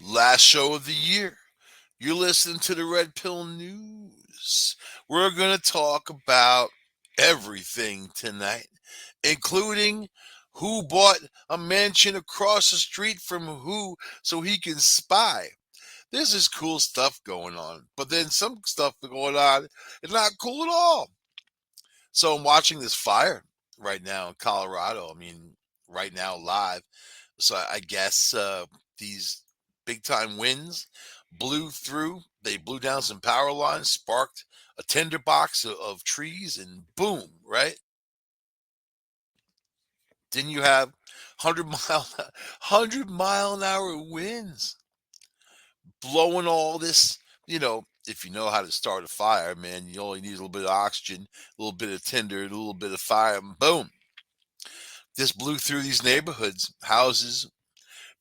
Last show of the year. You're listening to the Red Pill News. We're going to talk about everything tonight, including who bought a mansion across the street from who so he can spy. There's this cool stuff going on, but then some stuff going on is not cool at all. So I'm watching this fire right now in Colorado. I mean, right now live. So I guess these big time winds blew through. They blew down some power lines, sparked a tinderbox of trees, and boom! Right? Then you have 100 mile an hour winds blowing all this. If you know how to start a fire, man, you only need a little bit of oxygen, a little bit of tinder, a little bit of fire, and boom! This blew through these neighborhoods, houses.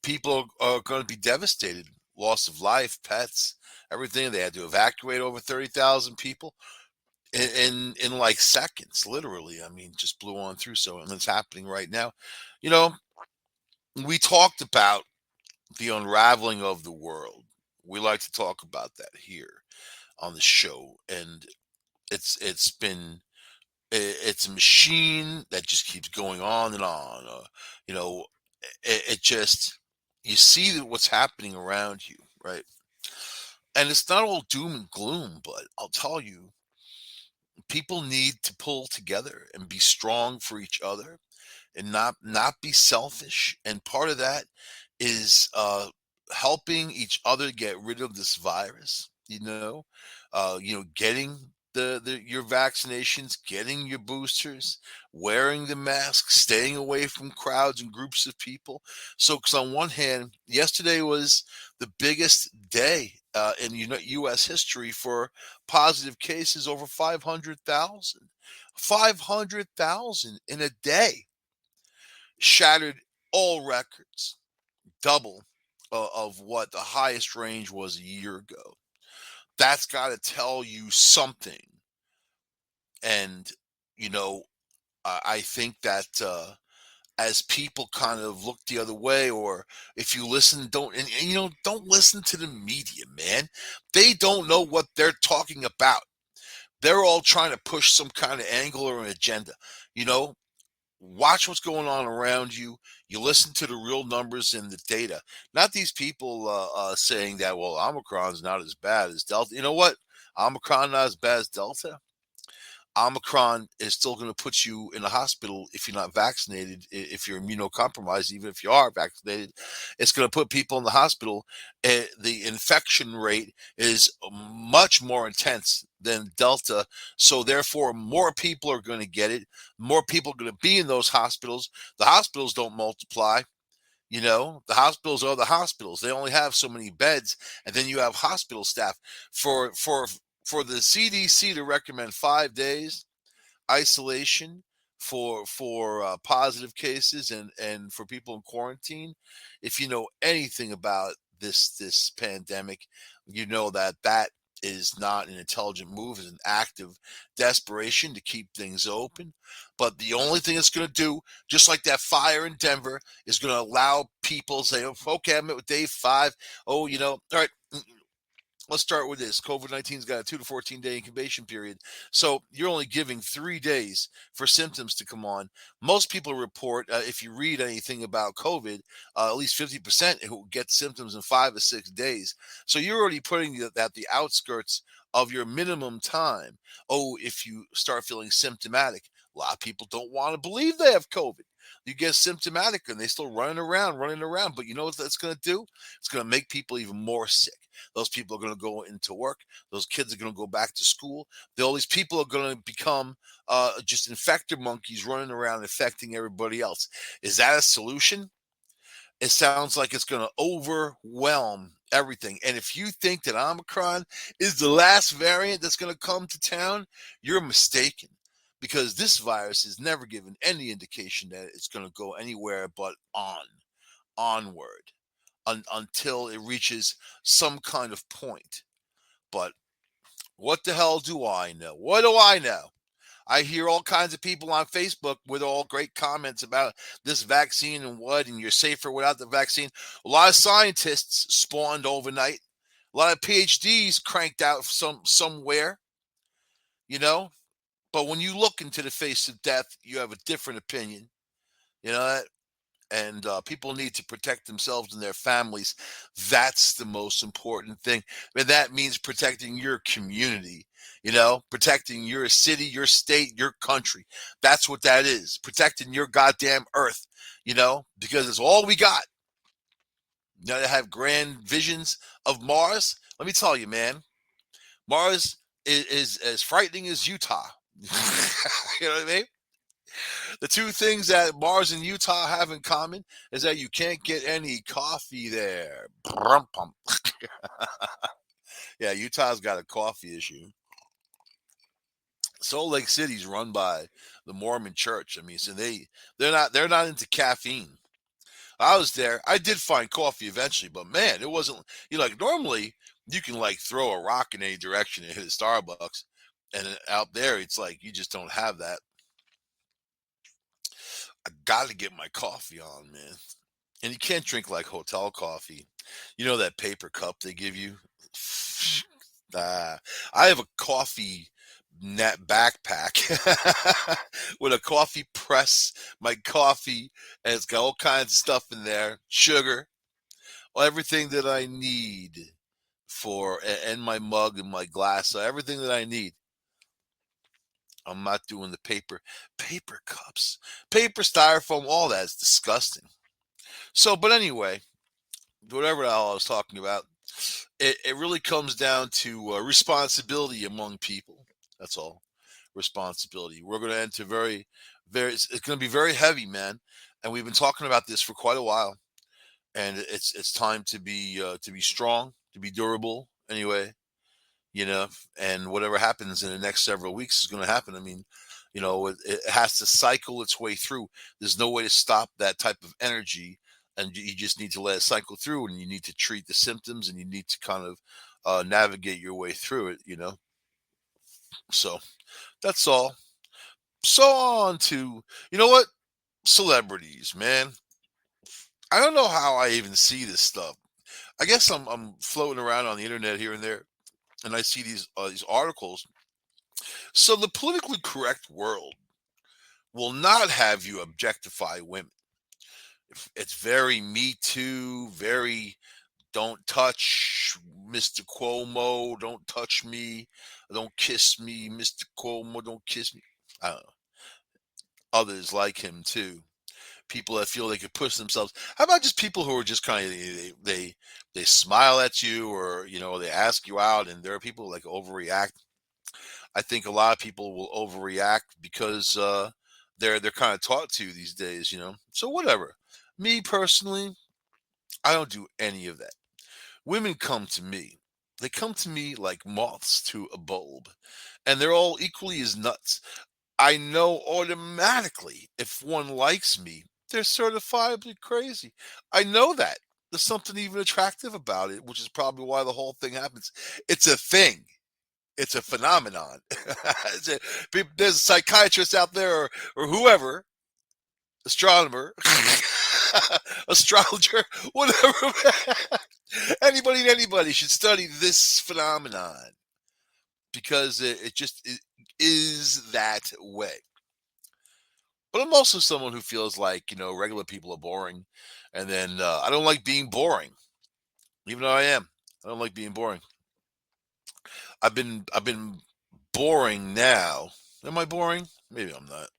People are going to be devastated. Loss of life, pets, everything. They had to evacuate over 30,000 people in like seconds, literally. I mean, just blew on through. So, and it's happening right now. You know, we talked about the unraveling of the world. We like to talk about that here on the show, and it's been it's a machine that just keeps going on and on. You know, it just you see what's happening around you, right? And it's not all doom and gloom, but I'll tell you, people need to pull together and be strong for each other and not be selfish. And part of that is helping each other get rid of this virus. Getting your vaccinations, getting your boosters, wearing the mask, staying away from crowds and groups of people. So, because on one hand, yesterday was the biggest day in U.S. history for positive cases, over 500,000. 500,000 in a day, shattered all records, double of what the highest range was a year ago. That's got to tell you something. And, you know, I think that as people kind of look the other way, or if you listen, don't listen to the media, man. They don't know what they're talking about. They're all trying to push some kind of angle or an agenda. You know, watch what's going on around you. You listen to the real numbers and the data, not these people saying that, well, Omicron's not as bad as Delta. You know what? Omicron not as bad as Delta. Omicron is still going to put you in the hospital if you're not vaccinated. If you're immunocompromised, even if you are vaccinated, it's going to put people in the hospital. The infection rate is much more intense than Delta. So, therefore, more people are going to get it. More people are going to be in those hospitals. The hospitals don't multiply. The hospitals are the hospitals. They only have so many beds, and then you have hospital staff. For the CDC to recommend 5 days isolation for positive cases and for people in quarantine, if you know anything about this pandemic, you know that is not an intelligent move. It's an act of desperation to keep things open. But the only thing it's going to do, just like that fire in Denver, is going to allow people to say, "Oh, okay, I'm at day 5. Oh, all right, let's start with this. COVID-19's got a 2 to 14 day incubation period. So you're only giving 3 days for symptoms to come on. Most people report, if you read anything about COVID, at least 50% who get symptoms in 5 or 6 days. So you're already putting it at the outskirts of your minimum time. Oh, if you start feeling symptomatic, a lot of people don't want to believe they have COVID. You get symptomatic and they still running around. But you know what that's going to do? It's going to make people even more sick. Those people are going to go into work. Those kids are going to go back to school. All these people are going to become just infector monkeys running around infecting everybody else. Is that a solution? It sounds like it's going to overwhelm everything. And if you think that Omicron is the last variant that's going to come to town, you're mistaken. Because this virus has never given any indication that it's going to go anywhere but onward until it reaches some kind of point. But what the hell do I know? What do I know? I hear all kinds of people on Facebook with all great comments about this vaccine and and you're safer without the vaccine. A lot of scientists spawned overnight. A lot of PhDs cranked out somewhere, you know. But when you look into the face of death, you have a different opinion. You know that, and people need to protect themselves and their families. That's the most important thing. And that means protecting your community, protecting your city, your state, your country. That's what that is. Protecting your goddamn earth, because it's all we got. You know, to have grand visions of Mars. Let me tell you, man, Mars is as frightening as Utah. You know what I mean? The two things that Mars and Utah have in common is that you can't get any coffee there. Yeah, Utah's got a coffee issue. Salt Lake City's run by the Mormon Church. I mean, so they're not into caffeine. I was there. I did find coffee eventually, but man, it wasn't. Like normally you can like throw a rock in any direction and hit a Starbucks, and out there it's like you just don't have that. I got to get my coffee on, man. And you can't drink like hotel coffee. You know that paper cup they give you? I have a coffee net backpack with a coffee press, my coffee, and it's got all kinds of stuff in there, sugar, everything that I need and my mug and my glass, so everything that I need. I'm not doing the paper cups, paper styrofoam, all that's disgusting. So, but anyway, whatever the hell I was talking about, it really comes down to responsibility among people. That's all. Responsibility. We're going to enter it's going to be very heavy, man. And we've been talking about this for quite a while. And it's time to be strong, to be durable. Anyway, and whatever happens in the next several weeks is going to happen. I mean, it has to cycle its way through. There's no way to stop that type of energy, and you just need to let it cycle through, and you need to treat the symptoms, and you need to kind of navigate your way through it. So that's all. So on to, you know what, celebrities, man. I don't know how I even see this stuff. I guess I'm floating around on the internet here and there, and I see these articles. So the politically correct world will not have you objectify women. It's very Me Too, very don't touch Mr. Cuomo, don't touch me, don't kiss me, Mr. Cuomo, don't kiss me. I don't know. Others like him too. People that feel they could push themselves. How about just people who are just kind of they smile at you, or they ask you out, and there are people who like overreact. I think a lot of people will overreact because they're kind of taught to these days. So whatever. Me personally, I don't do any of that. Women come to me. They come to me like moths to a bulb, and they're all equally as nuts. I know automatically if one likes me, they're certifiably crazy. I know that. There's something even attractive about it, which is probably why the whole thing happens. It's a thing. It's a phenomenon. There's a psychiatrist out there, or whoever, astronomer, astrologer, whatever. Anybody and anybody should study this phenomenon because it just is that way. But I'm also someone who feels like, regular people are boring. And then I don't like being boring, even though I am. I don't like being boring. I've been boring now. Am I boring? Maybe I'm not.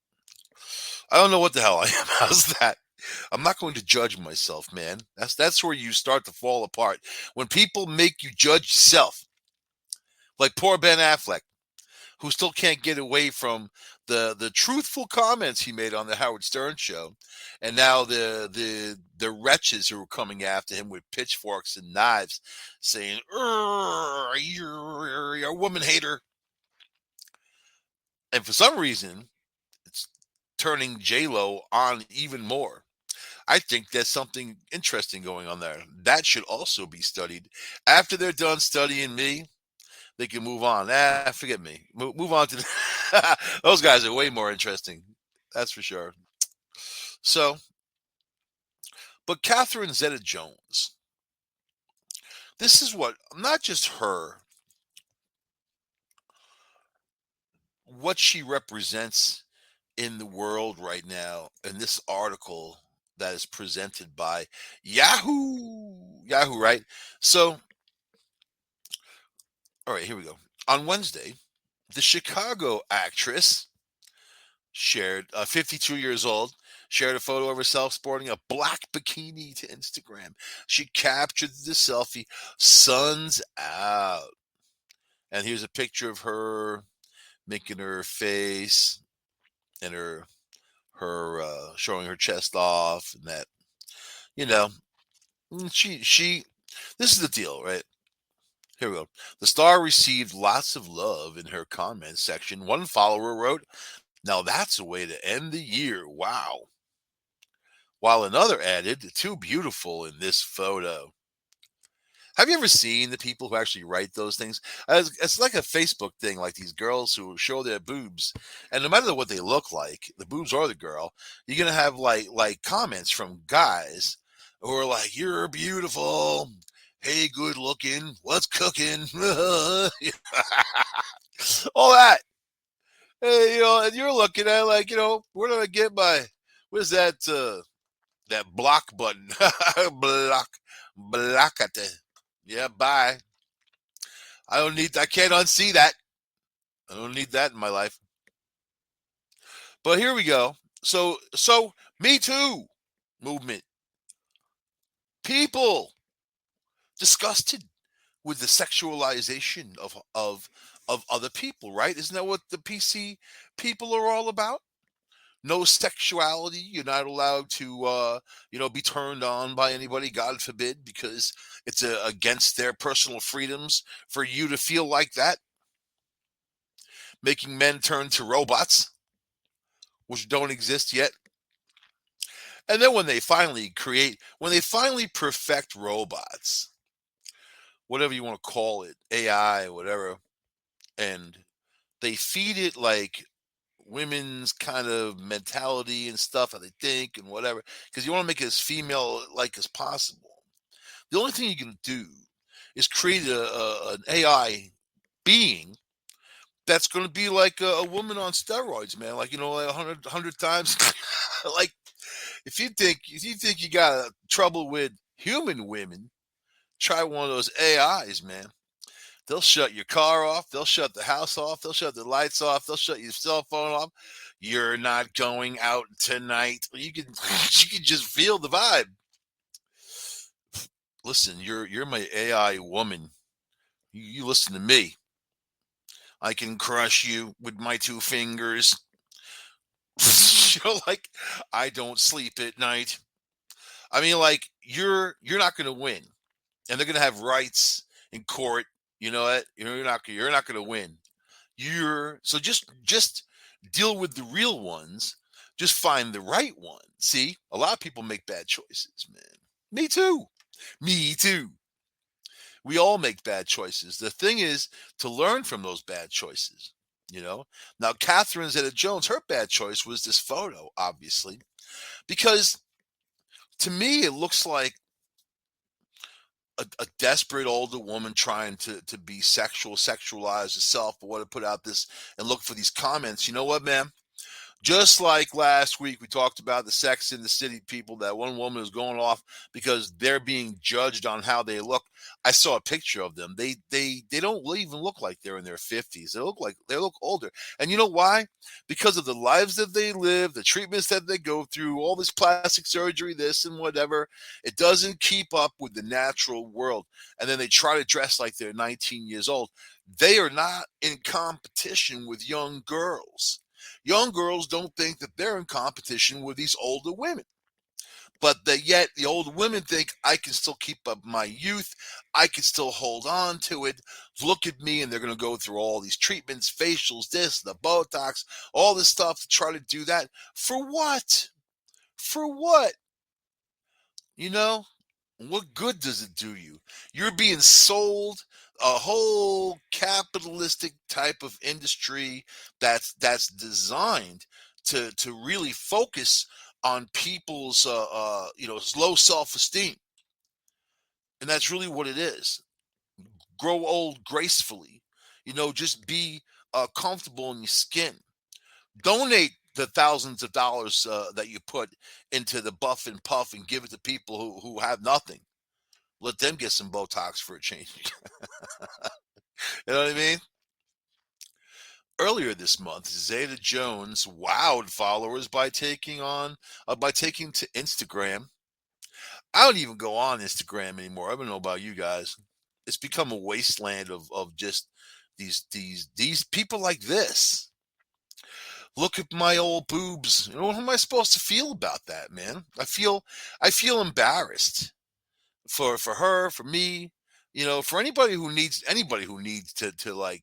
I don't know what the hell I am. How's that? I'm not going to judge myself, man. That's where you start to fall apart. When people make you judge yourself, like poor Ben Affleck, who still can't get away from the truthful comments he made on the Howard Stern show, and now the wretches who are coming after him with pitchforks and knives, saying, you're a woman hater," and for some reason, it's turning J Lo on even more. I think there's something interesting going on there. That should also be studied. After they're done studying me, they can move on. Forget me. Move on to. Those guys are way more interesting. That's for sure. So, but Catherine Zeta Jones, this is what, not just her, what she represents in the world right now in this article that is presented by Yahoo. Yahoo, right? So, all right, here we go. On Wednesday, the Chicago actress shared, 52 years old, shared a photo of herself sporting a black bikini to Instagram. She captured the selfie, "Sun's out." And here's a picture of her making her face and her showing her chest off, and that, you know, she this is the deal, right? Here we go. The star received lots of love in her comment section. One follower wrote, "Now that's a way to end the year. Wow." While another added, "Too beautiful in this photo." Have you ever seen the people who actually write those things? It's like a Facebook thing, like these girls who show their boobs, and no matter what they look like, the boobs or the girl, you're gonna have like comments from guys who are like, "You're beautiful. Hey, good looking. What's cooking?" All that. Hey, and you're looking at like, where do I get my? Where's that block button? Block it. Yeah, bye. I can't unsee that. I don't need that in my life. But here we go. So Me Too movement. People disgusted with the sexualization of other people, right? Isn't that what the PC people are all about? No sexuality. You're not allowed to, be turned on by anybody, God forbid, because it's against their personal freedoms for you to feel like that, making men turn to robots, which don't exist yet. And then when they finally perfect robots, whatever you want to call it, AI, whatever, and they feed it like women's kind of mentality and stuff, how they think and whatever, because you want to make it as female like as possible. The only thing you can do is create an AI being that's going to be like a woman on steroids, man. Like, like 100 times. Like, if you think you got trouble with human women, try one of those AIs, man. They'll shut your car off. They'll shut the house off. They'll shut the lights off. They'll shut your cell phone off. You're not going out tonight. You can you can just feel the vibe. Listen, you're my AI woman. You listen to me. I can crush you with my two fingers. Like, I don't sleep at night. I mean, like, you're not going to win, and they're going to have rights in court. You know what? You're not going to win. You're so just deal with the real ones. Just find the right one. See, a lot of people make bad choices, man. Me too. Me too. We all make bad choices. The thing is to learn from those bad choices. You know. Now, Catherine Zeta-Jones, her bad choice was this photo, obviously, because to me it looks like a desperate older woman trying to be sexualize herself, or what to put out this and look for these comments. You know what, man? Just like last week, we talked about the Sex in the City people. That one woman was going off because they're being judged on how they look. I saw a picture of them. They don't even look like they're in their 50s. They look older. And you know why? Because of the lives that they live, the treatments that they go through, all this plastic surgery, this and whatever. It doesn't keep up with the natural world. And then they try to dress like they're 19 years old. They are not in competition with young girls. Young girls don't think that they're in competition with these older women. But yet the older women think, I can still keep up my youth. I can still hold on to it. Look at me. And they're going to go through all these treatments, facials, this, the Botox, all this stuff to try to do that. For what? For what? You know? What good does it do you? You're being sold a whole capitalistic type of industry that's designed to really focus on people's low self-esteem, and that's really what it is. Grow old gracefully, just be comfortable in your skin. Donate the thousands of dollars that you put into the buff and puff and give it to people who have nothing. Let them get some Botox for a change. You know what I mean? Earlier this month, Zeta Jones wowed followers by taking to Instagram. I don't even go on Instagram anymore. I don't know about you guys. It's become a wasteland of just these people like this. Look at my old boobs. What am I supposed to feel about that, man? I feel embarrassed for her, for me, for anybody who needs to like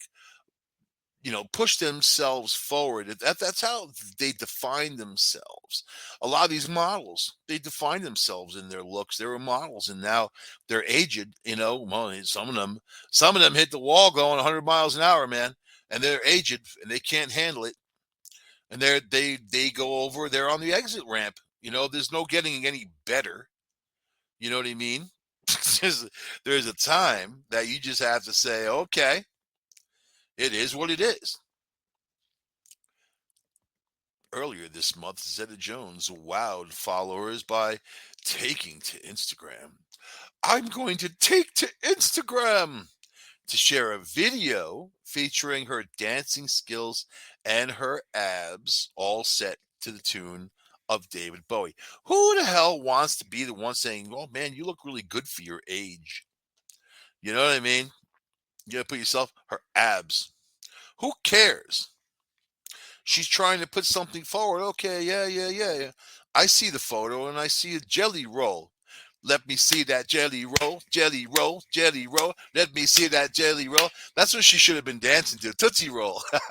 push themselves forward. That's how they define themselves. A lot of these models, they define themselves in their looks. They were models, and now they're aged. Well, some of them hit the wall going 100 miles an hour, man, and they're aged and they can't handle it, and they go over. They're on the exit ramp. There's no getting any better. You know what I mean? there's a time that you just have to say, okay, it is what it is. Earlier this month, Zeta Jones wowed followers by taking to Instagram. I'm going to take to Instagram to share a video featuring her dancing skills and her abs, all set to the tune of David Bowie. Who the hell wants to be the one saying, "Oh man, you look really good for your age"? You know what I mean? You gotta put yourself her abs. Who cares? She's trying to put something forward. Okay, yeah, yeah, yeah, yeah. I see the photo and I see a jelly roll. Let me see that jelly roll, jelly roll, jelly roll. Let me see that jelly roll. That's what she should have been dancing to. Tootsie Roll. And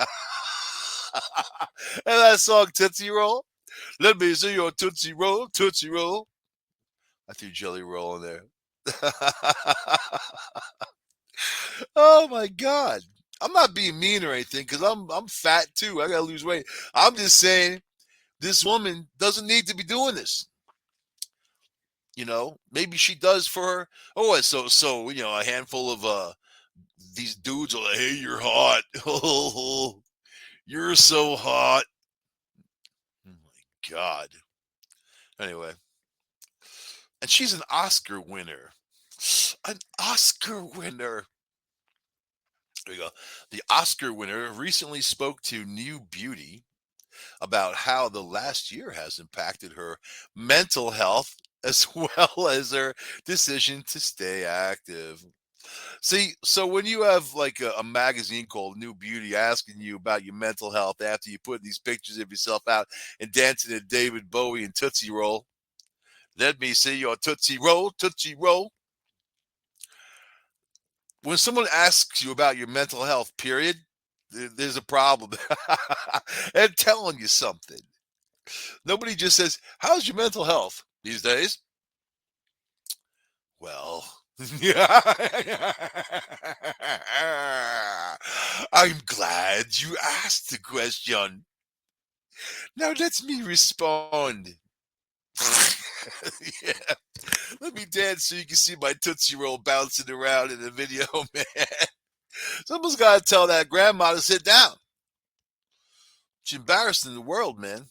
that song, Tootsie Roll. Let me see your Tootsie Roll, Tootsie Roll. I threw jelly roll in there. Oh my God. I'm not being mean or anything because I'm fat too. I gotta lose weight. I'm just saying this woman doesn't need to be doing this. Maybe she does for her. Oh, so a handful of these dudes are like, "Hey, you're hot. Oh, you're so hot." Oh my God. Anyway, and she's an Oscar winner. An Oscar winner. There we go. The Oscar winner recently spoke to New Beauty about how the last year has impacted her mental health as well as her decision to stay active. See, so when you have like a magazine called New Beauty asking you about your mental health after you put these pictures of yourself out and dancing to David Bowie and Tootsie Roll, let me see your Tootsie Roll, Tootsie Roll. When someone asks you about your mental health, period, there's a problem. And telling you something. Nobody just says, "How's your mental health these days?" Well, I'm glad you asked the question. Now let me respond. Yeah. Let me dance so you can see my Tootsie Roll bouncing around in the video, man. Someone's got to tell that grandma to sit down. She's embarrassing the world, man.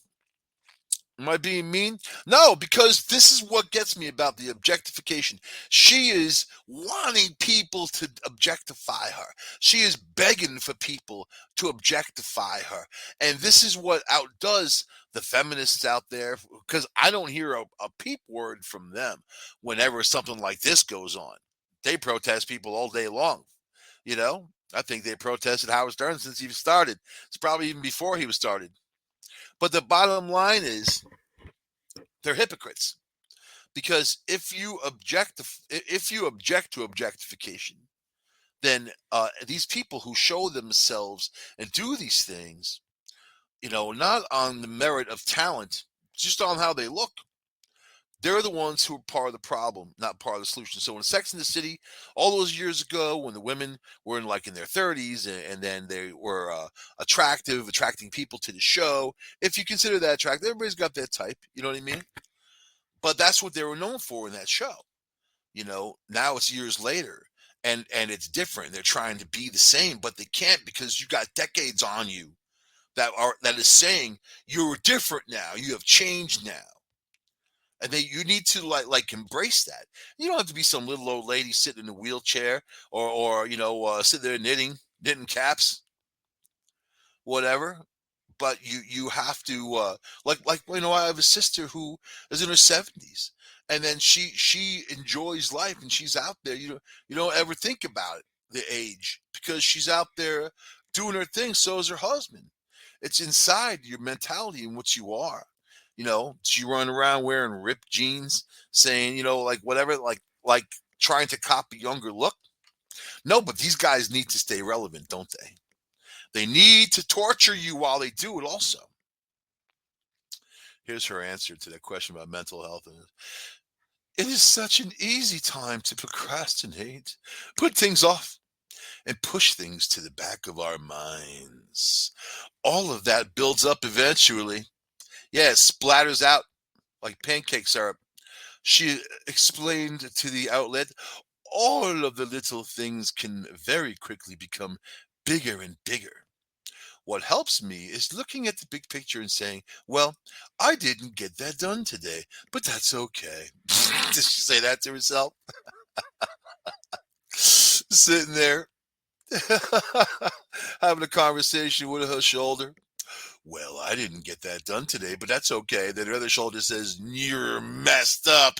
Am I being mean? No, because this is what gets me about the objectification. She is wanting people to objectify her. She is begging for people to objectify her. And this is what outdoes the feminists out there, because I don't hear a peep word from them whenever something like this goes on. They protest people all day long. I think they protested Howard Stern since he started. It's probably even before he was started. But the bottom line is, they're hypocrites, because if you object to objectification, then these people who show themselves and do these things, not on the merit of talent, just on how they look, they're the ones who are part of the problem, not part of the solution. So in Sex in the City, all those years ago, when the women were in their 30s, and then they were attractive, attracting people to the show. If you consider that attractive, everybody's got their type. You know what I mean? But that's what they were known for in that show. Now it's years later, and it's different. They're trying to be the same, but they can't, because you got decades on you that is saying you're different now. You have changed now. And you need to like embrace that. You don't have to be some little old lady sitting in a wheelchair, or sitting there knitting caps, whatever. But you have to, I have a sister who is in her 70s, and then she enjoys life, and she's out there. You don't ever think about it, the age, because she's out there doing her thing. So is her husband. It's inside your mentality and what you are. She run around wearing ripped jeans, saying, like whatever, like trying to copy younger look. No, but these guys need to stay relevant, don't they? They need to torture you while they do it also. Here's her answer to that question about mental health. It is such an easy time to procrastinate, put things off, and push things to the back of our minds. All of that builds up eventually. Yeah, it splatters out like pancake syrup. She explained to the outlet, all of the little things can very quickly become bigger and bigger. What helps me is looking at the big picture and saying, well, I didn't get that done today, but that's okay. Did she say that to herself? Sitting there having a conversation with her shoulder. Well, I didn't get that done today, but that's okay. Then the other shoulder says, you're messed up.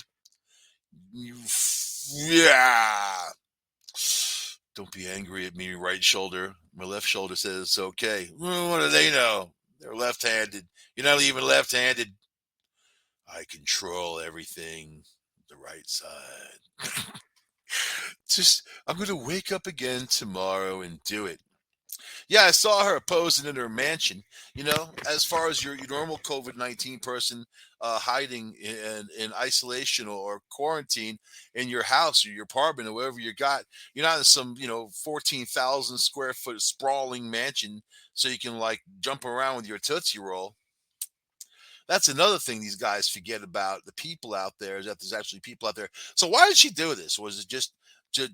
Yeah. Don't be angry at me, right shoulder. My left shoulder says it's okay. Well, what do they know? They're left-handed. You're not even left-handed. I control everything. The right side. I'm going to wake up again tomorrow and do it. Yeah, I saw her posing in her mansion. As far as your normal COVID-19 person hiding in isolation or quarantine in your house or your apartment or wherever you got, you're not in some 14,000 square foot sprawling mansion so you can like jump around with your Tootsie Roll. That's another thing these guys forget about the people out there, is that there's actually people out there. So why did she do this? Was it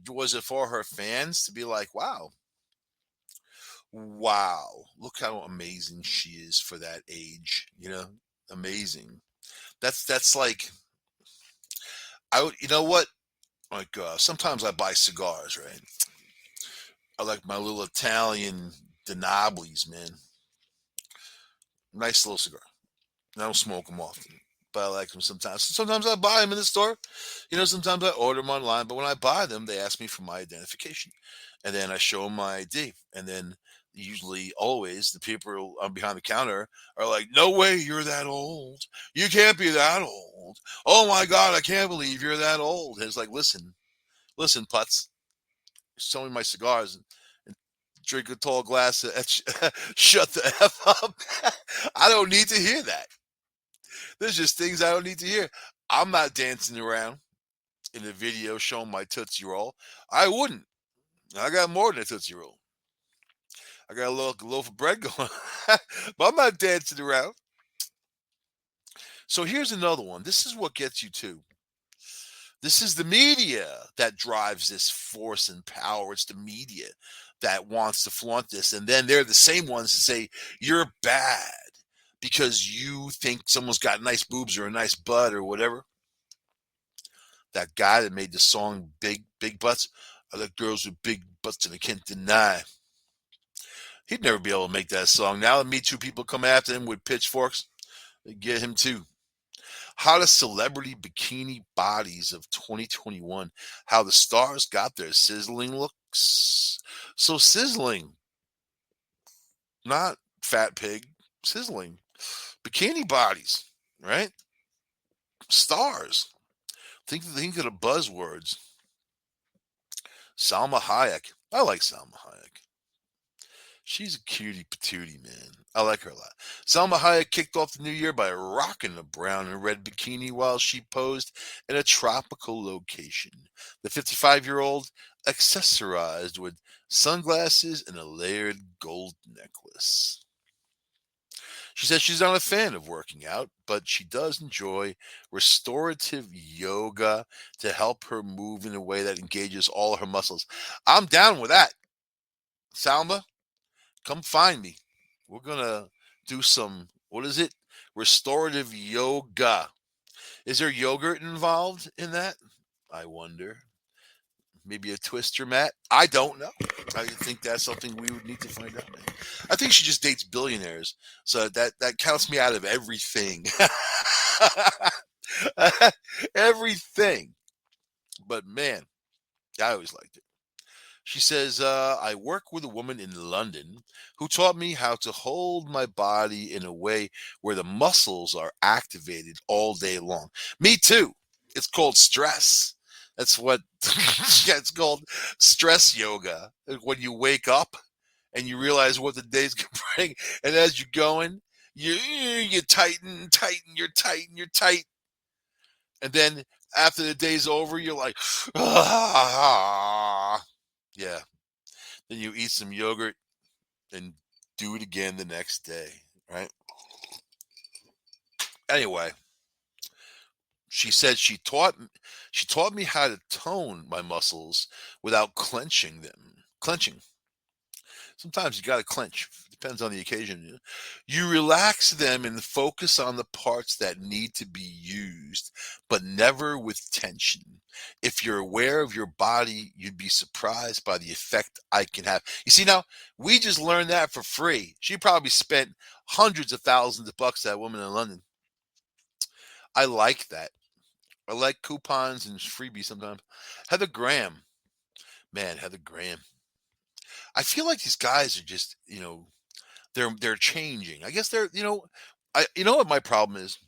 was it for her fans to be like, wow, look how amazing she is for that age, amazing. That's like, you know what? Like, sometimes I buy cigars, right? I like my little Italian Denoblis, man. Nice little cigar. I don't smoke them often, but I like them sometimes. Sometimes I buy them in the store. Sometimes I order them online, but when I buy them, they ask me for my identification. And then I show them my ID. And then usually, always, the people behind the counter are like, no way you're that old. You can't be that old. Oh my God, I can't believe you're that old. And it's like, listen, putz. Show me my cigars and drink a tall glass of shut the F up. I don't need to hear that. There's just things I don't need to hear. I'm not dancing around in a video showing my Tootsie Roll. I wouldn't. I got more than a Tootsie Roll. I got a little loaf of bread going. But I'm not dancing around. So here's another one. This is what gets you too. This is the media that drives this force and power. It's the media that wants to flaunt this. And then they're the same ones that say, you're bad because you think someone's got nice boobs or a nice butt or whatever. That guy that made the song Big Butts, I like girls with big butts and I can't deny. He'd never be able to make that song. Now the Me Too people come after him with pitchforks. They get him too. Hottest celebrity bikini bodies of 2021. How the stars got their sizzling looks. So sizzling. Not fat pig. Sizzling. Bikini bodies. Right? Stars. Think of the buzzwords. Salma Hayek. I like Salma Hayek. She's a cutie patootie, man. I like her a lot. Salma Hayek kicked off the new year by rocking a brown and red bikini while she posed in a tropical location. The 55-year-old accessorized with sunglasses and a layered gold necklace. She says she's not a fan of working out, but she does enjoy restorative yoga to help her move in a way that engages all her muscles. I'm down with that. Salma, come find me. We're gonna do some, what is it? Restorative yoga. Is there yogurt involved in that? I wonder. Maybe a twister mat? I don't know. I think that's something we would need to find out. Man. I think she just dates billionaires, so that counts me out of everything. Everything. But man, I always liked it. She says, I work with a woman in London who taught me how to hold my body in a way where the muscles are activated all day long. Me too. It's called stress. That's what yeah, it's called stress yoga. When you wake up and you realize what the day's going to bring, and as you're going, you tighten, tighten, you're tight, and you're tight. And then after the day's over, you're like, ah. Yeah. Then you eat some yogurt and do it again the next day, right? Anyway, she said she taught me how to tone my muscles without clenching them. Clenching. Sometimes you got to clench. Depends on the occasion. You relax them and focus on the parts that need to be used, but never with tension. If you're aware of your body, you'd be surprised by the effect I can have. You see, now we just learned that for free. She probably spent hundreds of thousands of bucks, that woman in London. I like that. I like coupons and freebies sometimes. Heather Graham. Man, Heather Graham. I feel like these guys are just, they're changing. I guess you know what my problem is?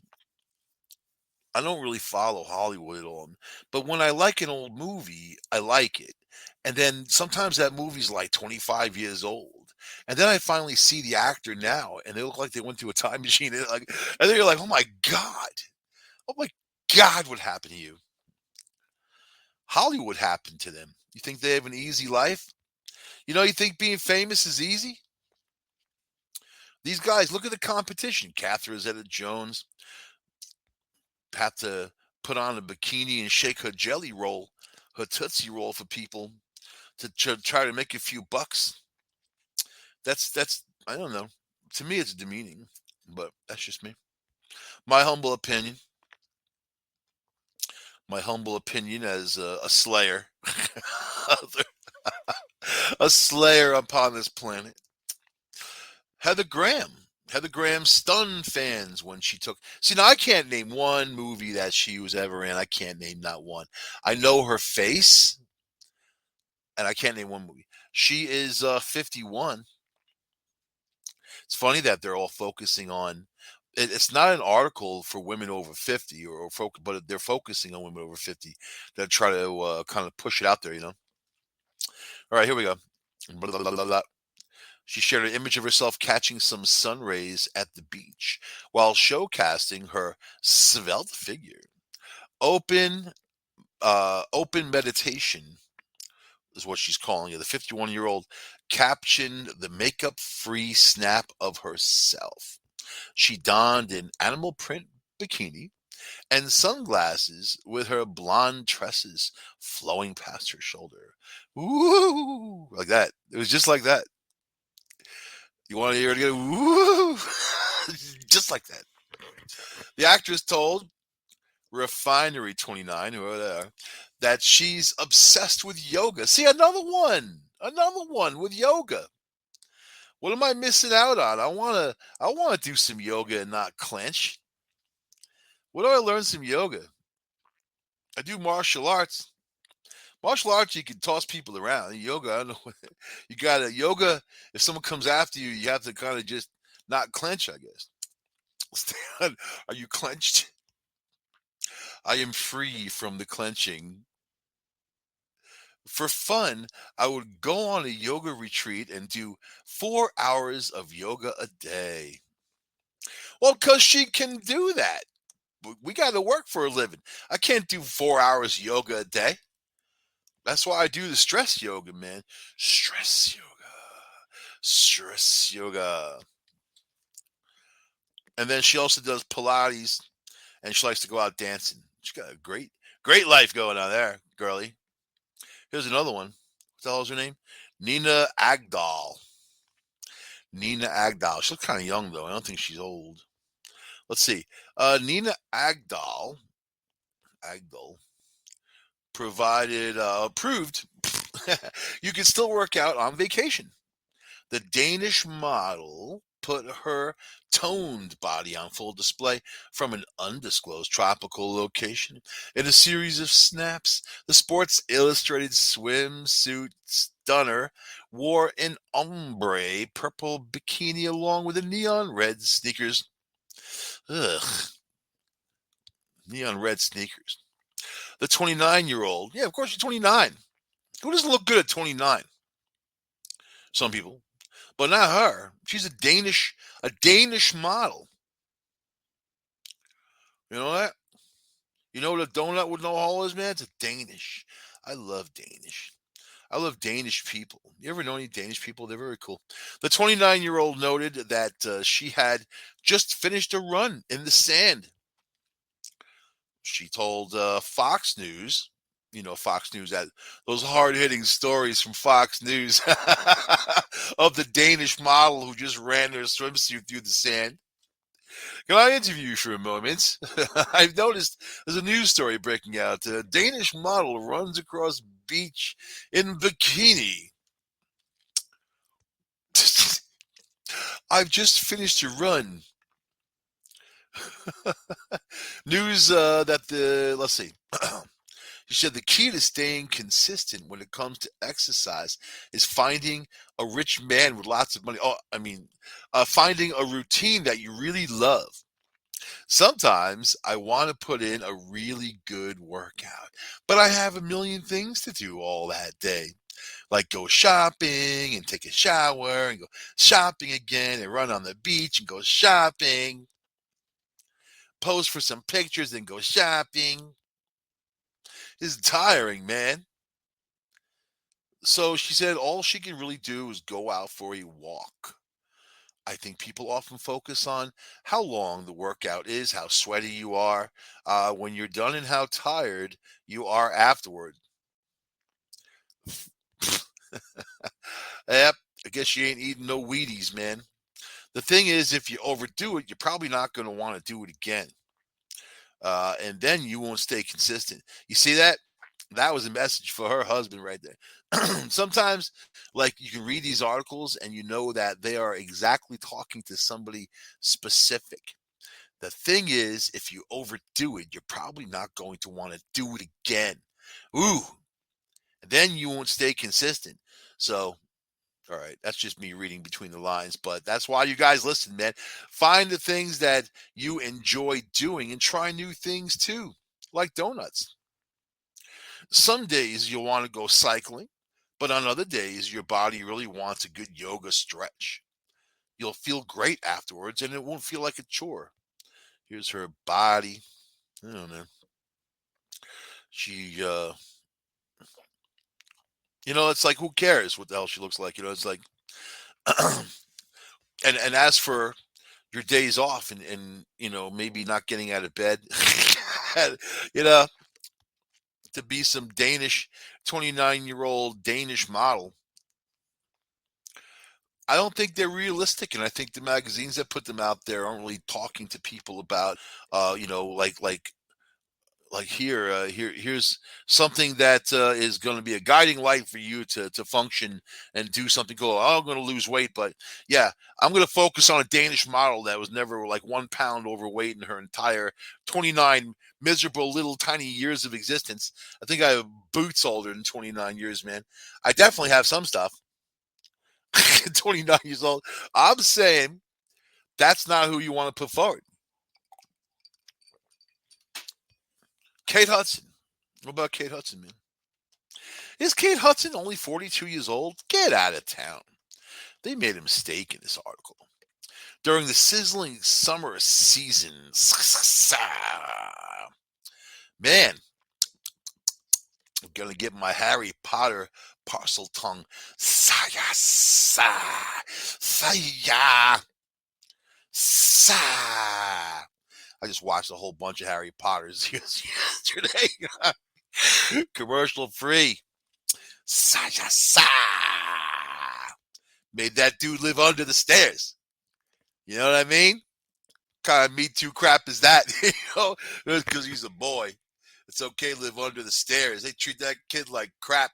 I don't really follow Hollywood at all. But when I like an old movie, I like it. And then sometimes that movie's like 25 years old. And then I finally see the actor now and they look like they went through a time machine. And then you're like, oh my God. Oh my God, what happened to you? Hollywood happened to them. You think they have an easy life? You think being famous is easy? These guys, look at the competition. Catherine Zeta-Jones have to put on a bikini and shake her jelly roll, her Tootsie Roll for people to try to make a few bucks. That's I don't know. To me, it's demeaning, but that's just me. My humble opinion. My humble opinion as a slayer, a slayer upon this planet. Heather Graham. Heather Graham stunned fans when she took. See, now I can't name one movie that she was ever in. I can't name not one. I know her face, and I can't name one movie. She is 51. It's funny that they're all focusing on. It's not an article for women over 50, but they're focusing on women over 50 that try to kind of push it out there. All right, here we go. Blah, blah, blah, blah. She shared an image of herself catching some sun rays at the beach while showcasing her svelte figure. Open, open meditation is what she's calling it. The 51-year-old captioned the makeup-free snap of herself. She donned an animal print bikini and sunglasses with her blonde tresses flowing past her shoulder. Ooh, like that. It was just like that. You want to hear it again? Woo! Just like that. The actress told Refinery 29, whoever they are, that she's obsessed with yoga. See, another one with yoga. What am I missing out on? I wanna do some yoga and not clench. What do I learn some yoga? I do martial arts. Martial arts, you can toss people around. Yoga, I don't know. You gotta yoga. If someone comes after you, you have to kind of just not clench, I guess. Stan, are you clenched? I am free from the clenching. For fun, I would go on a yoga retreat and do 4 hours of yoga a day. Well, because she can do that. We got to work for a living. I can't do 4 hours yoga a day. That's why I do the stress yoga, man. Stress yoga. Stress yoga. And then she also does Pilates and she likes to go out dancing. She's got a great life going on there, girlie. Here's another one. What the hell is her name? Nina Agdal. Nina Agdal. She looks kind of young, though. I don't think she's old. Let's see. Nina Agdal provided, proved you can still work out on vacation. The Danish model put her toned body on full display from an undisclosed tropical location in a series of snaps. The Sports Illustrated swimsuit stunner wore an ombre purple bikini along with the neon red sneakers. Ugh, neon red sneakers. The 29-year-old, yeah, of course she's 29. Who doesn't look good at 29? Some people. But not her. She's a Danish model. You know that? You know what a donut with no hole is, man? It's a Danish. I love Danish. I love Danish people. You ever know any Danish people? They're very cool. The 29-year-old noted that she had just finished a run in the sand. She told Fox News, Fox News, that those hard hitting stories from Fox News of the Danish model who just ran their swimsuit through the sand. Can I interview you for a moment? I've noticed there's a news story breaking out. A Danish model runs across beach in bikini. I've just finished a run. News that let's see. She said the key to staying consistent when it comes to exercise is finding a rich man with lots of money. Oh, I mean, finding a routine that you really love. Sometimes I want to put in a really good workout, but I have a million things to do all that day, like go shopping and take a shower and go shopping again and run on the beach and go shopping, pose for some pictures and go shopping. It's tiring, man. So she said all she can really do is go out for a walk. I think people often focus on how long the workout is, how sweaty you are when you're done, and how tired you are afterward. Yep, I guess you ain't eating no Wheaties, man. The thing is, if you overdo it, you're probably not going to want to do it again. And then you won't stay consistent. You see that? That was a message for her husband right there. Sometimes, like, you can read these articles and you know that they are exactly talking to somebody specific. The thing is, if you overdo it, you're probably not going to want to do it again. Ooh, then you won't stay consistent. So, all right, that's just me reading between the lines, but that's why you guys listen, man. Find the things that you enjoy doing and try new things too, like donuts. Some days you'll want to go cycling, but on other days, your body really wants a good yoga stretch. You'll feel great afterwards and it won't feel like a chore. Here's her body. I don't know. She, it's like, who cares what the hell she looks like? It's like, and as for your days off and maybe not getting out of bed, you know, to be some Danish 29-year-old Danish model, I don't think they're realistic, and I think the magazines that put them out there aren't really talking to people about, like here's something that is going to be a guiding light for you to function and do something cool. Oh, I'm going to lose weight, but yeah, I'm going to focus on a Danish model that was never like 1 pound overweight in her entire 29 miserable little tiny years of existence. I think I have boots older than 29 years, man. I definitely have some stuff. 29 years old. I'm saying that's not who you want to put forward. Kate Hudson. What about Kate Hudson, man? Is Kate Hudson only 42 years old? Get out of town. They made a mistake in this article. During the sizzling summer season, man, I'm gonna get my Harry Potter parcel tongue. Saya, sa, saya, sa. I just watched a whole bunch of Harry Potters yesterday. Commercial free. Saya, sa. Made that dude live under the stairs. You know what I mean? Kind of Me Too crap is that? Because he's a boy. It's okay to live under the stairs. They treat that kid like crap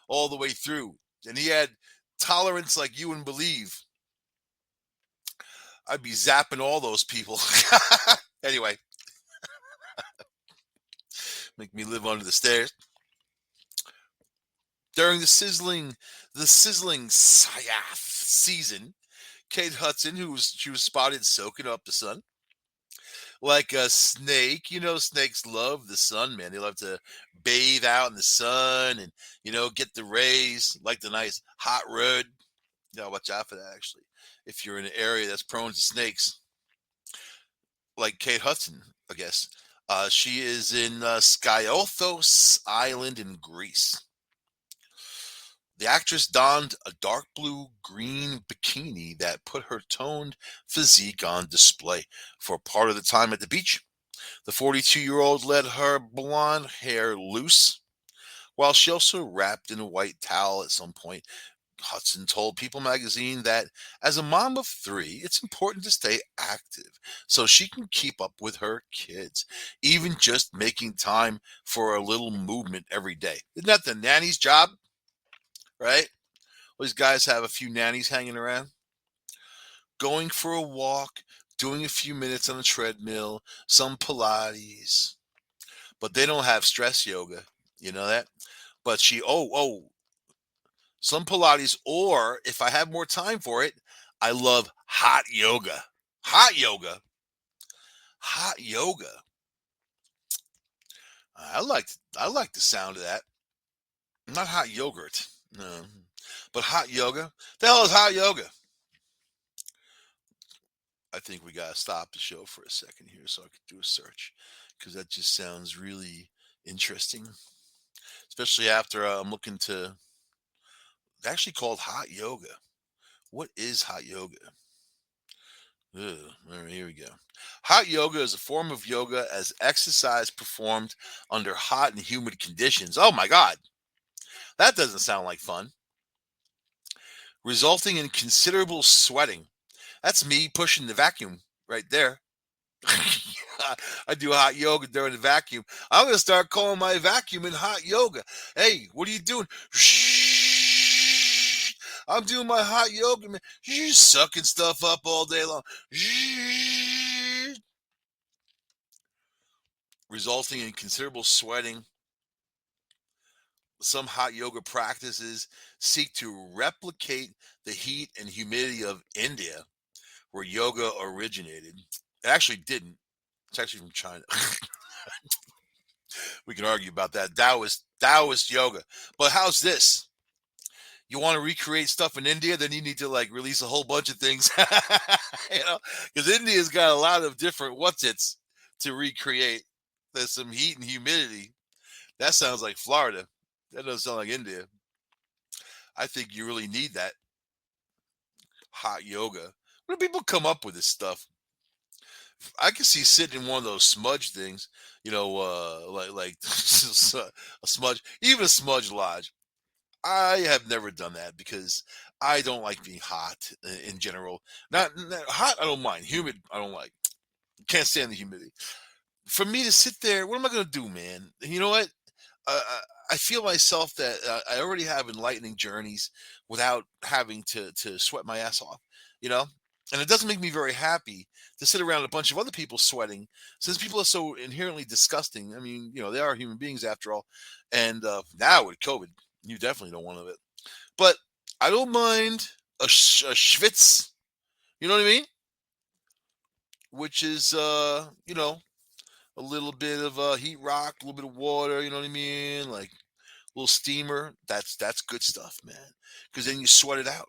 all the way through. And he had tolerance like you wouldn't believe. I'd be zapping all those people. Anyway, make me live under the stairs. During the sizzling season, Kate Hudson, she was spotted soaking up the sun like a snake. You know, snakes love the sun, man. They love to bathe out in the sun and get the rays, like the nice hot road. Watch out for that. Actually, if you're in an area that's prone to snakes, like Kate Hudson, I guess. She is in Skyothos Island in Greece. The actress donned a dark blue-green bikini that put her toned physique on display for part of the time at the beach. The 42-year-old let her blonde hair loose, while she also wrapped in a white towel at some point. Hudson told People magazine that as a mom of 3, it's important to stay active so she can keep up with her kids, even just making time for a little movement every day. Isn't that the nanny's job? Right? Well, these guys have a few nannies hanging around. Going for a walk, doing a few minutes on a treadmill, some Pilates. But they don't have stress yoga. You know that? But some Pilates, or if I have more time for it, I love hot yoga. Hot yoga. Hot yoga. I like the sound of that. Not hot yogurt. No. But hot yoga. The hell is hot yoga? I think we got to stop the show for a second here so I could do a search, because that just sounds really interesting, especially after I'm looking to. It's actually called hot yoga. What is hot yoga? Ugh, all right, here we go. Hot yoga is a form of yoga as exercise performed under hot and humid conditions. Oh my God, that doesn't sound like fun. Resulting in considerable sweating. That's me pushing the vacuum right there. I do hot yoga during the vacuum. I'm going to start calling my vacuum in hot yoga. Hey, what are you doing? I'm doing my hot yoga, man. You're sucking stuff up all day long. Resulting in considerable sweating. Some hot yoga practices seek to replicate the heat and humidity of India, where yoga originated. It actually didn't. It's actually from China. We can argue about that. Taoist yoga. But how's this? You want to recreate stuff in India, then you need to release a whole bunch of things. Because India's got a lot of different what's-its to recreate. There's some heat and humidity. That sounds like Florida. That doesn't sound like India. I think you really need that hot yoga. Where do people come up with this stuff? I can see sitting in one of those smudge things, like a smudge, even a smudge lodge. I have never done that because I don't like being hot in general. Not hot, I don't mind. Humid, I don't like. Can't stand the humidity. For me to sit there, what am I going to do, man? You know what? I feel myself that I already have enlightening journeys without having to sweat my ass off, you know? And it doesn't make me very happy to sit around a bunch of other people sweating, since people are so inherently disgusting. I mean, they are human beings after all. And now with COVID, you definitely don't want it. But I don't mind a schwitz, you know what I mean? Which is, a little bit of heat rock, a little bit of water, you know what I mean? Like little steamer. That's good stuff, man. Because then you sweat it out.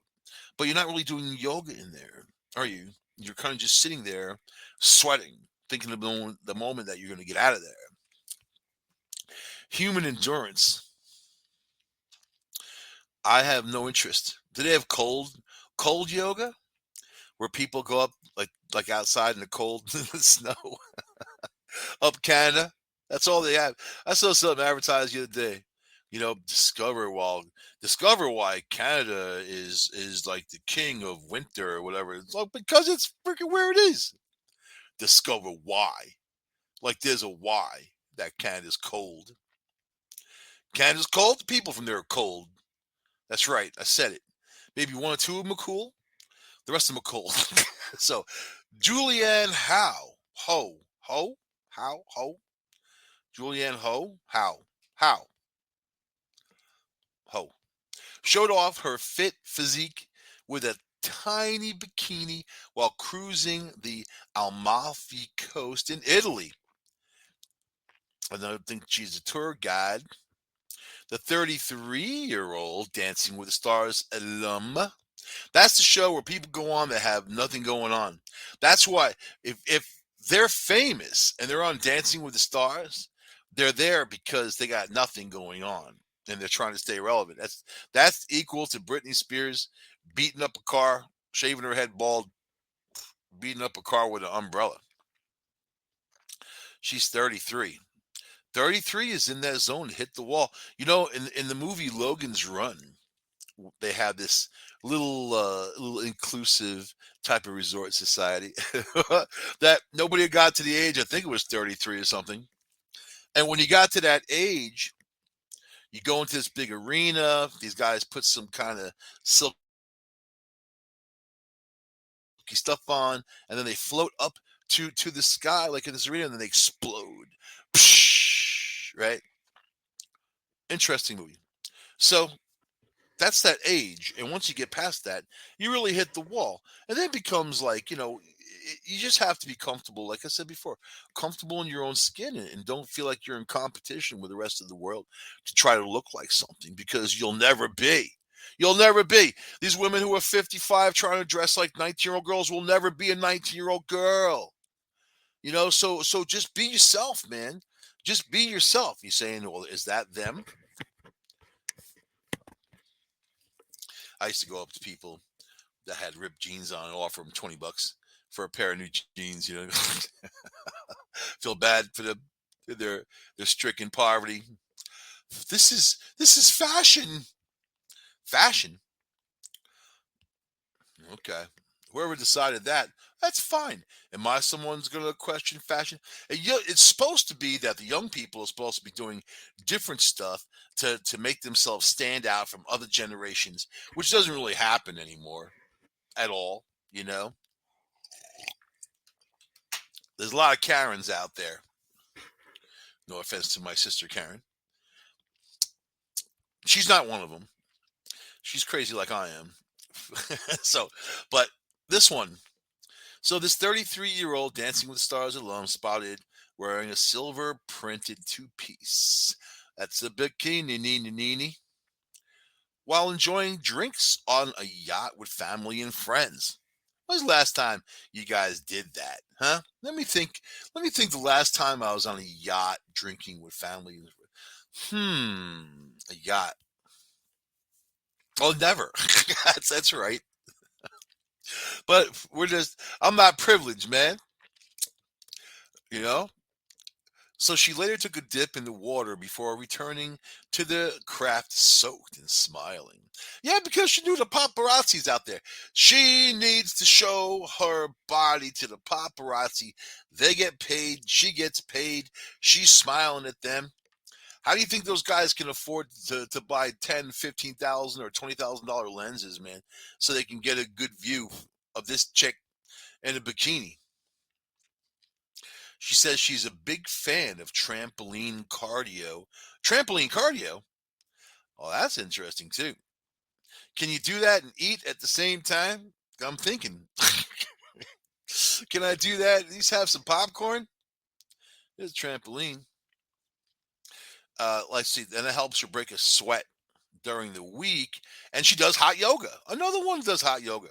But you're not really doing yoga in there, are you? You're kind of just sitting there, sweating, thinking of the moment that you're going to get out of there. Human endurance. I have no interest. Do they have cold yoga where people go up like outside in the cold in the snow up Canada? That's all they have. I saw something advertised the other day. Discover why Canada is like the king of winter or whatever. It's like because it's freaking where it is. Discover why. Like there's a why that Canada's cold. Canada's cold. The people from there are cold. That's right. I said it. Maybe one or two of them are cool. The rest of them are cold. So, Julianne Ho, Julianne Ho, showed off her fit physique with a tiny bikini while cruising the Amalfi Coast in Italy. I don't think she's a tour guide. The 33-year-old Dancing with the Stars alum. That's the show where people go on that have nothing going on. That's why if they're famous and they're on Dancing with the Stars, they're there because they got nothing going on and they're trying to stay relevant. That's equal to Britney Spears beating up a car, shaving her head bald, beating up a car with an umbrella. She's 33. 33 is in that zone to hit the wall. In the movie Logan's Run, they have this little inclusive type of resort society that nobody got to the age, I think it was 33 or something. And when you got to that age, you go into this big arena. These guys put some kind of silky stuff on, and then they float up to the sky like in this arena, and then they explode. Psh, right? Interesting movie. So that's that age, and once you get past that, you really hit the wall, and then it becomes like you just have to be comfortable, like I said before, comfortable in your own skin, and don't feel like you're in competition with the rest of the world to try to look like something, because you'll never be these women who are 55 trying to dress like 19-year-old girls will never be a 19-year-old girl. So just be yourself, man. Just be yourself. You saying, well, is that them? I used to go up to people that had ripped jeans on and offer them $20 for a pair of new jeans. Feel bad for them. They're stricken poverty. This is fashion. Fashion. Okay. Whoever decided that, that's fine. Am I someone's going to question fashion? It's supposed to be that the young people are supposed to be doing different stuff to make themselves stand out from other generations, which doesn't really happen anymore at all. You know, there's a lot of Karens out there. No offense to my sister Karen. She's not one of them. She's crazy like I am. So, but this one. So this 33-year-old Dancing with the Stars alum spotted wearing a silver printed two-piece. That's a bikini while enjoying drinks on a yacht with family and friends. When was the last time you guys did that? Huh? Let me think. Let me think the last time I was on a yacht drinking with family. A yacht. Oh, never. That's right. But I'm not privileged, man. You know? So she later took a dip in the water before returning to the craft soaked and smiling. Yeah, because she knew the paparazzi's out there. She needs to show her body to the paparazzi. They get paid. She gets paid. She's smiling at them. How do you think those guys can afford to buy 10, 15,000 or $20,000 lenses, man, so they can get a good view of this chick in a bikini? She says she's a big fan of trampoline cardio. Trampoline cardio? Oh, that's interesting too. Can you do that and eat at the same time? I'm thinking, can I do that? At least have some popcorn? There's a trampoline. Let's see, and it helps her break a sweat during the week. And she does hot yoga. Another one does hot yoga.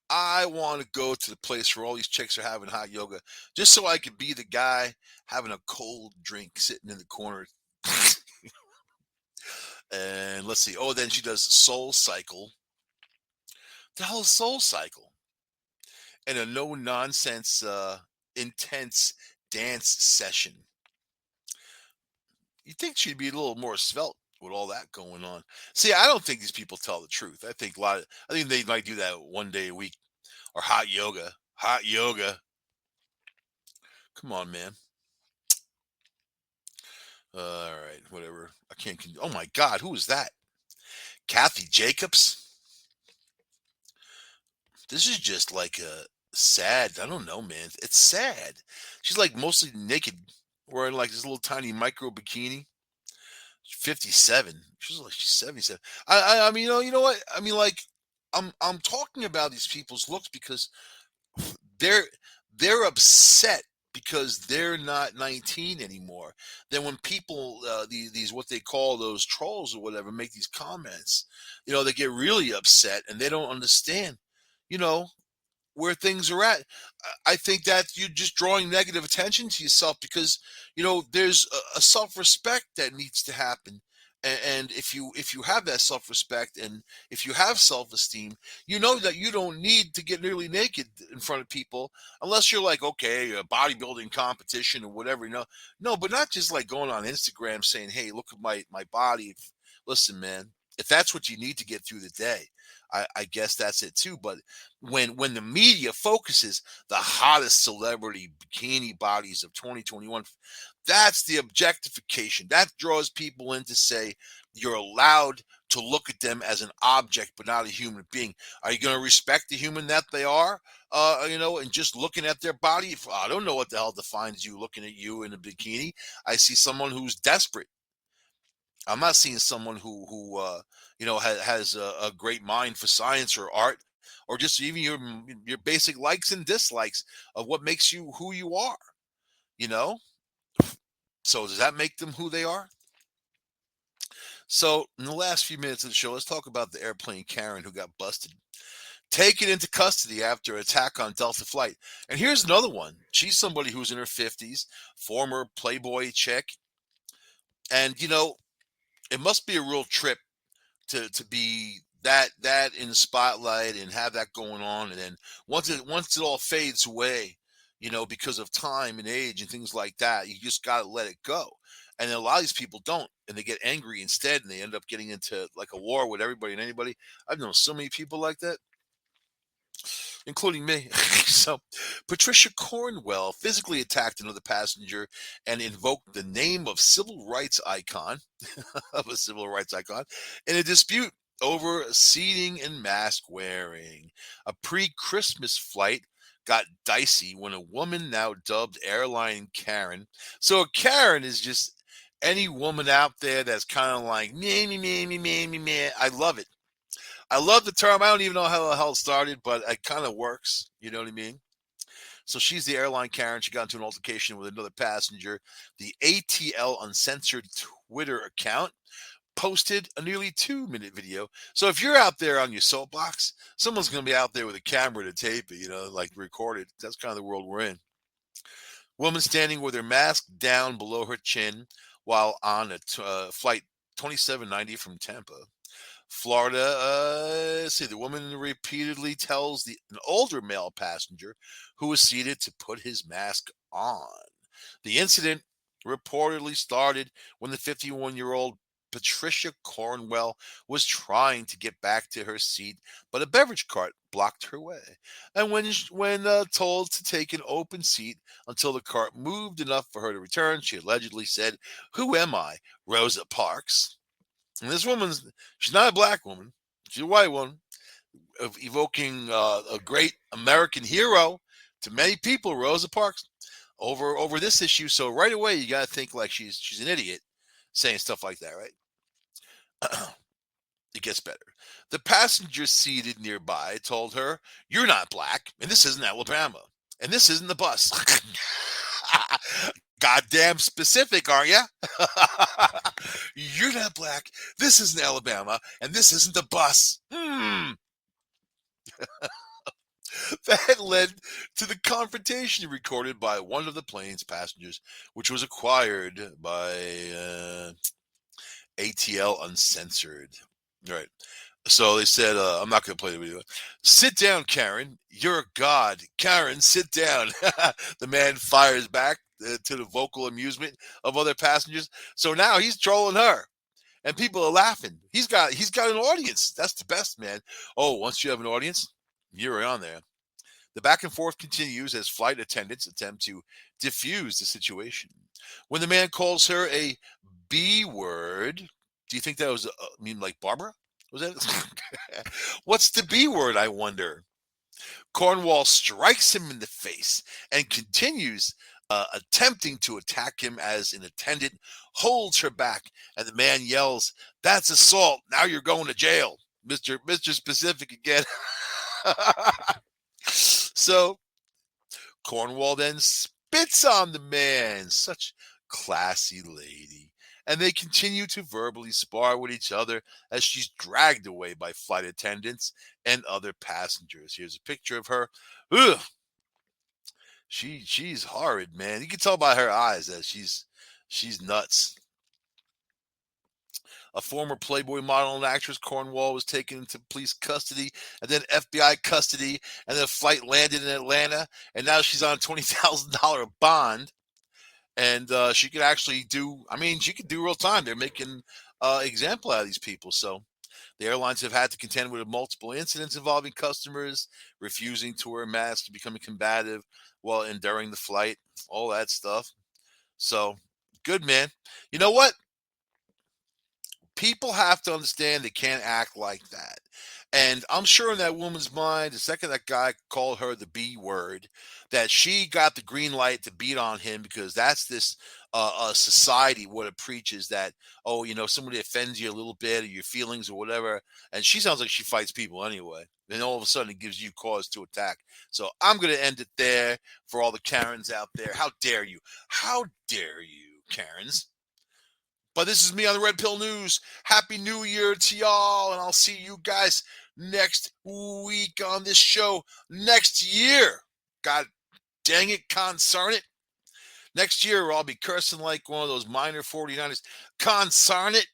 I want to go to the place where all these chicks are having hot yoga, just so I could be the guy having a cold drink sitting in the corner. And let's see. Oh, then she does Soul Cycle. The hell is Soul Cycle? And a no nonsense, intense dance session. You think she'd be a little more svelte with all that going on? See, I don't think these people tell the truth. I think they might do that one day a week, or hot yoga. Hot yoga. Come on, man. All right, whatever. I can't. Oh my God, who is that? Kathy Jacobs. This is just like a sad. I don't know, man. It's sad. She's like mostly naked, wearing like this little tiny micro bikini. 57. She's 77. I mean, you know what? I mean, like, I'm talking about these people's looks because they're they're upset because they're not 19 anymore. Then when people, these what they call those trolls or whatever, make these comments, they get really upset and they don't understand, you know, where things are at. I think that you're just drawing negative attention to yourself because there's a self-respect that needs to happen. And if you have that self-respect and if you have self-esteem, you know that you don't need to get nearly naked in front of people unless you're like, okay, a bodybuilding competition or whatever. No, but not just like going on Instagram saying, hey, look at my body. Listen, man, if that's what you need to get through the day, I guess that's it too. But when the media focuses the hottest celebrity bikini bodies of 2021, that's the objectification. That draws people in to say you're allowed to look at them as an object, but not a human being. Are you going to respect the human that they are? And just looking at their body, I don't know what the hell defines you looking at you in a bikini. I see someone who's desperate. I'm not seeing someone who has a great mind for science or art, or just even your basic likes and dislikes of what makes you who you are. You know. So does that make them who they are? So in the last few minutes of the show, let's talk about the airplane Karen who got busted, taken into custody after attack on Delta flight. And here's another one. She's somebody who's in her 50s, former Playboy chick, and it must be a real trip to be that in the spotlight and have that going on. And then once it all fades away, because of time and age and things like that, you just got to let it go. And then a lot of these people don't, and they get angry instead, and they end up getting into like a war with everybody and anybody. I've known so many people like that, including me. So, Patricia Cornwell physically attacked another passenger and invoked the name of civil rights icon of a civil rights icon in a dispute over seating and mask wearing. A pre-Christmas flight got dicey when a woman now dubbed airline Karen. So a Karen is just any woman out there that's kind of like me, me, me, me, me, me, me. I love it. I love the term. I don't even know how the hell it started, but it kind of works. You know what I mean? So she's the airline Karen. She got into an altercation with another passenger. The ATL Uncensored Twitter account posted a nearly 2-minute video. So if you're out there on your soapbox, someone's going to be out there with a camera to tape it, like record it. That's kind of the world we're in. Woman standing with her mask down below her chin while on a flight 2790 from Tampa, Florida. See, the woman repeatedly tells an older male passenger who was seated to put his mask on. The incident reportedly started when the 51-year-old Patricia Cornwell was trying to get back to her seat, but a beverage cart blocked her way. And when told to take an open seat until the cart moved enough for her to return, she allegedly said, "Who am I, Rosa Parks?" And this woman's, she's not a black woman. She's a white woman, evoking a great American hero to many people, Rosa Parks, over this issue. So right away, you got to think like she's an idiot saying stuff like that, right? It gets better. The passenger seated nearby told her, "You're not black, and this isn't Alabama, and this isn't the bus." Goddamn specific, aren't you? You're not black. This isn't Alabama, and this isn't the bus. That led to the confrontation recorded by one of the plane's passengers, which was acquired by ATL Uncensored. Right. So they said, I'm not going to play the video. Sit down, Karen. You're a god. Karen, sit down. The man fires back to the vocal amusement of other passengers. So now he's trolling her. And people are laughing. He's got an audience. That's the best, man. Oh, once you have an audience, you're on there. The back and forth continues as flight attendants attempt to diffuse the situation. When the man calls her a B word, do you think that was, mean like Barbara? Was that? What's the B word, I wonder? Cornwall strikes him in the face and continues attempting to attack him as an attendant holds her back, and the man yells, "That's assault. Now you're going to jail." Mr. Specific again. So Cornwall then spits on the man. Such classy lady. And they continue to verbally spar with each other as she's dragged away by flight attendants and other passengers. Here's a picture of her. Ugh. She's horrid, man. You can tell by her eyes that she's nuts. A former Playboy model and actress, Cornwall, was taken into police custody and then FBI custody, and then a flight landed in Atlanta, and now she's on a $20,000 bond, and she could actually do. I mean, she could do real time. They're making example out of these people. So the airlines have had to contend with multiple incidents involving customers refusing to wear masks, becoming combative while enduring the flight, all that stuff. So good, man. You know what? People have to understand they can't act like that. And I'm sure in that woman's mind, the second that guy called her the B word, that she got the green light to beat on him, because that's this society, what it preaches, that, oh, somebody offends you a little bit or your feelings or whatever. And she sounds like she fights people anyway. Then all of a sudden it gives you cause to attack. So I'm going to end it there for all the Karens out there. How dare you? How dare you, Karens? But this is me on the Red Pill News. Happy New Year to y'all, and I'll see you guys next week on this show next year. God dang it, concern it. Next year, I'll be cursing like one of those minor 49ers. Concern it.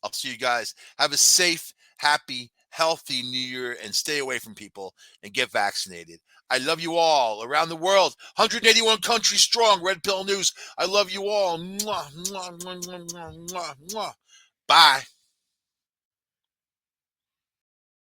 I'll see you guys. Have a safe, happy, healthy New Year, and stay away from people and get vaccinated. I love you all around the world. 181 countries strong. Red Pill News. I love you all. Mwah, mwah, mwah, mwah, mwah, mwah. Bye.